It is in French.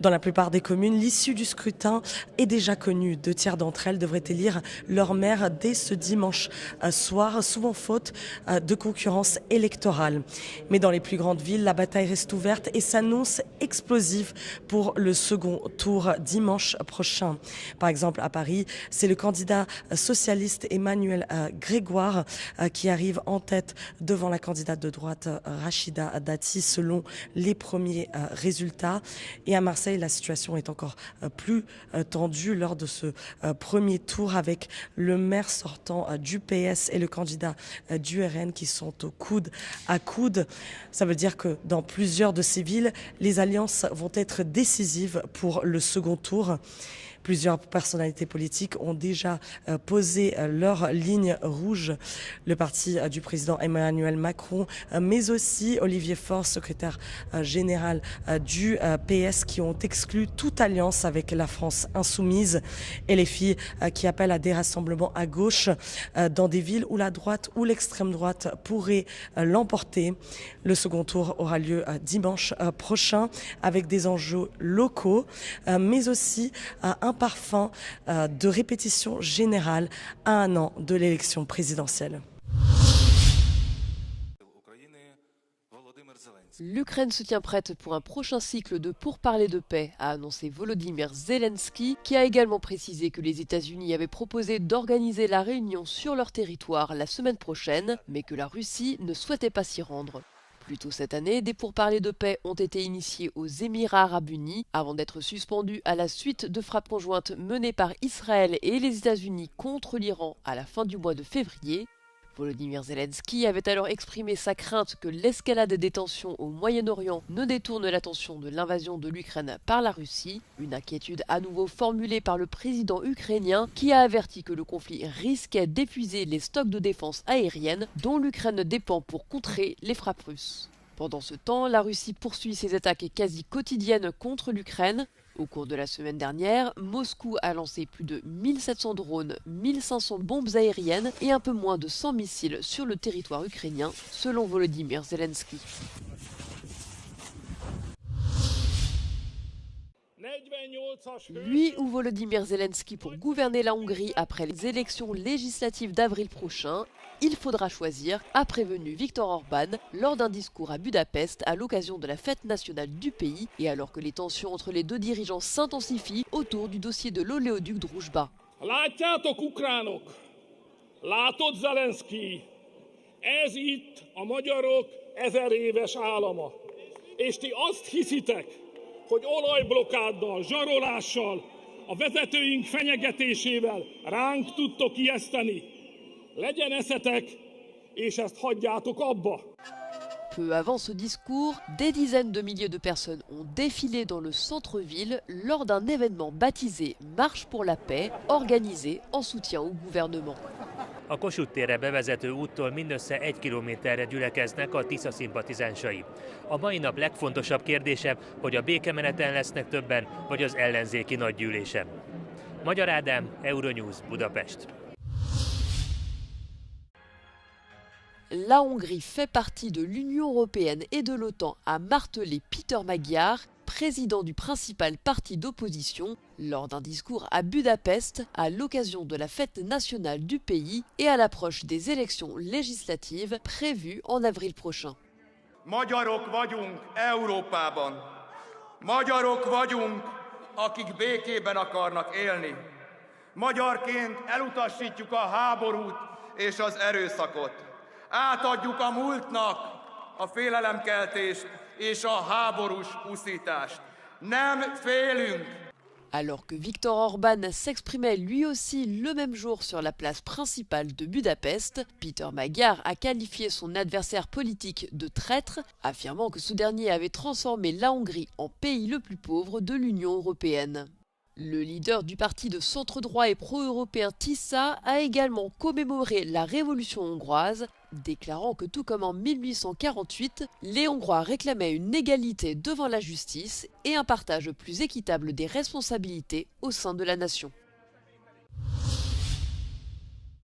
Dans la plupart des communes, l'issue du scrutin est déjà connue. 2 tiers d'entre elles devraient élire leur maire dès ce dimanche soir, souvent faute de concurrence électorale. Mais dans les plus grandes villes, la bataille reste ouverte et s'annonce explosive pour le second tour dimanche prochain. Par exemple, à Paris, c'est le candidat socialiste Emmanuel Grégoire qui arrive en tête devant la candidate de droite Rachida Dati selon les premiers résultats. Et à Marseille, la situation est encore plus tendue lors de ce premier tour avec le maire sortant du PS et le candidat du RN qui sont au coude à coude. Ça veut dire que dans plusieurs de ces villes, les alliances vont être décisives pour le second tour. Plusieurs personnalités politiques ont déjà posé leur ligne rouge. Le parti du président Emmanuel Macron, mais aussi Olivier Faure, secrétaire général du PS, qui ont exclu toute alliance avec la France insoumise. Et les filles qui appellent à des rassemblements à gauche dans des villes où la droite ou l'extrême droite pourraient l'emporter. Le second tour aura lieu dimanche prochain avec des enjeux locaux, mais aussi un parfum de répétition générale à un an de l'élection présidentielle. L'Ukraine se tient prête pour un prochain cycle de pourparlers de paix, a annoncé Volodymyr Zelensky, qui a également précisé que les États-Unis avaient proposé d'organiser la réunion sur leur territoire la semaine prochaine, mais que la Russie ne souhaitait pas s'y rendre. Plus tôt cette année, des pourparlers de paix ont été initiés aux Émirats arabes unis avant d'être suspendus à la suite de frappes conjointes menées par Israël et les États-Unis contre l'Iran à la fin du mois de février. Volodymyr Zelensky avait alors exprimé sa crainte que l'escalade des tensions au Moyen-Orient ne détourne l'attention de l'invasion de l'Ukraine par la Russie, une inquiétude à nouveau formulée par le président ukrainien qui a averti que le conflit risquait d'épuiser les stocks de défense aérienne dont l'Ukraine dépend pour contrer les frappes russes. Pendant ce temps, la Russie poursuit ses attaques quasi quotidiennes contre l'Ukraine. Au cours de la semaine dernière, Moscou a lancé plus de 1700 drones, 1500 bombes aériennes et un peu moins de 100 missiles sur le territoire ukrainien, selon Volodymyr Zelensky. Lui ou Volodymyr Zelensky pour gouverner la Hongrie après les élections législatives d'avril prochain, il faudra choisir, a prévenu Viktor Orban lors d'un discours à Budapest à l'occasion de la fête nationale du pays et alors que les tensions entre les deux dirigeants s'intensifient autour du dossier de l'oléoduc Druzhba. Látjátok, ukránok! Látod, Zelenszky! Ez itt a magyarok 1000 éves álama. És ti azt hiszitek, hogy olajblokkáddal, zsarolással, a vezetőink fenyegetésével ránk tudtok ijeszteni. Legyen eszetek, és ezt hagyjátok abba. Peu avant ce discours, des dizaines de milliers de personnes ont défilé dans le centre-ville lors d'un événement baptisé Marche pour la paix, organisé en soutien au gouvernement. A Kossuth térre bevezető úttól mindössze 1 kilométerre gyülekeznek a Tisza szimpatizánsai. A mai nap legfontosabb kérdése, hogy a békemeneten lesznek többen, vagy az ellenzéki nagygyűlésen. Magyar Ádám, Euronews, Budapest. La Hongrie fait partie de l'Union européenne et de l'OTAN, a martelé Peter Magyar, président du principal parti d'opposition, lors d'un discours à Budapest à l'occasion de la fête nationale du pays et à l'approche des élections législatives prévues en avril prochain. Magyarok vagyunk Európában. Magyarok vagyunk, akik békében akarnak élni. Magyarként elutasítjuk a háborút és az erőszakot. Átadjuk a múltnak a félelemkeltést és a háborús uszítást. Nem félünk! Alors que Viktor Orban s'exprimait lui aussi le même jour sur la place principale de Budapest, Peter Magyar a qualifié son adversaire politique de traître, affirmant que ce dernier avait transformé la Hongrie en pays le plus pauvre de l'Union européenne. Le leader du parti de centre-droit et pro-européen Tisza a également commémoré la révolution hongroise, déclarant que tout comme en 1848, les Hongrois réclamaient une égalité devant la justice et un partage plus équitable des responsabilités au sein de la nation.